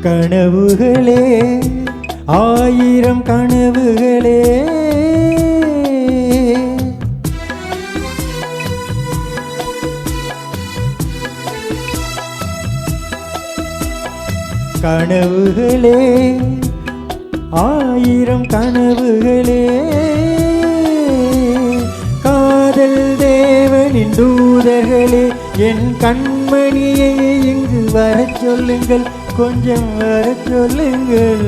கனவுகளே ஆயிரம் கனவுகளே கனவுகளே ஆயிரம் கனவுகளே காதல் தேவனின் தூதர்களே என் கண்மணியை இங்கு வரச் சொல்லுங்கள் கொஞ்சம் வரச் சொல்லுங்கள்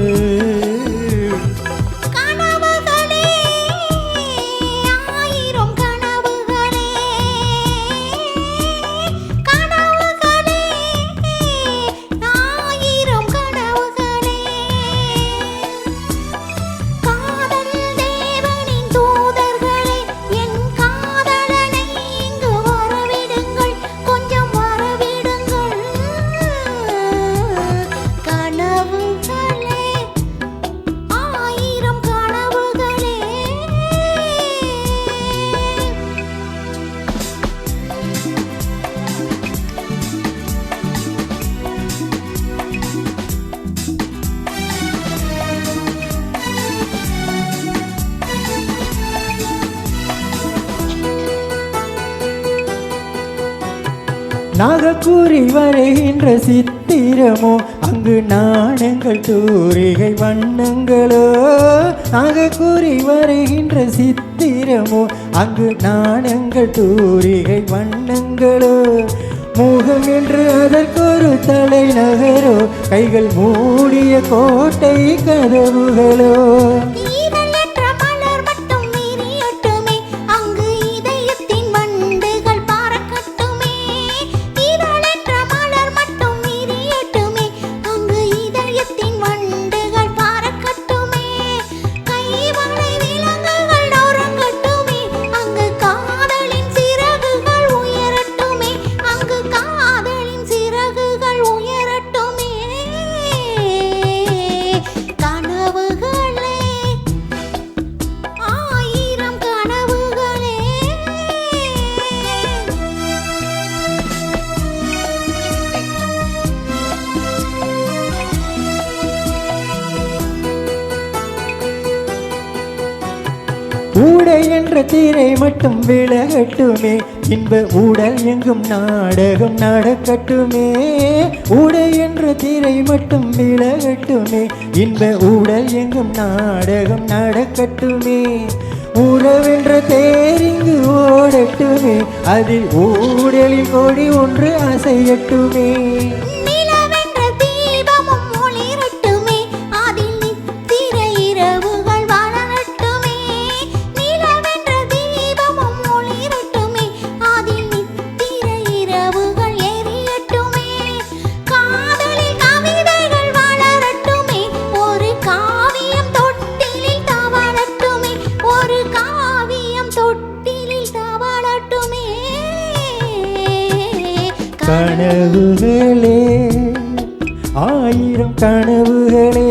நாகக்கூறி வரைகின்ற சித்திரமோ அங்கு நாணங்கள் தூரிகை வண்ணங்களோ நாகக்கூறி வரைகின்ற சித்திரமோ அங்கு நாணங்கள் தூரிகை வண்ணங்களோ முகம் என்று அதற்கொரு தலைநகரோ கைகள் மூடிய கோட்டை கதவுகளோ ஊடை என்ற தீரை மட்டும் விலகட்டுமே இன்ப ஊடல் எங்கும் நாடகம் நடக்கட்டுமே ஊடை என்ற தீரை மட்டும் விலகட்டுமே இன்ப ஊடல் எங்கும் நாடகம் நடக்கட்டுமே உறவென்ற தேரிங்கு ஓடட்டுமே அதில் ஊடலில் கொடி ஒன்று அசையட்டுமே கனவுகளே ஆயிரம் கனவுகளே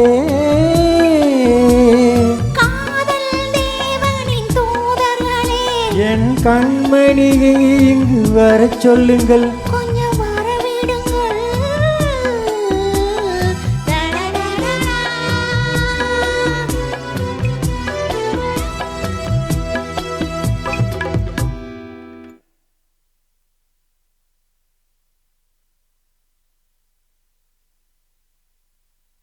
காதல் தேவனின் தூதர்களே என் கண்மணியை இங்கு வரச் சொல்லுங்கள்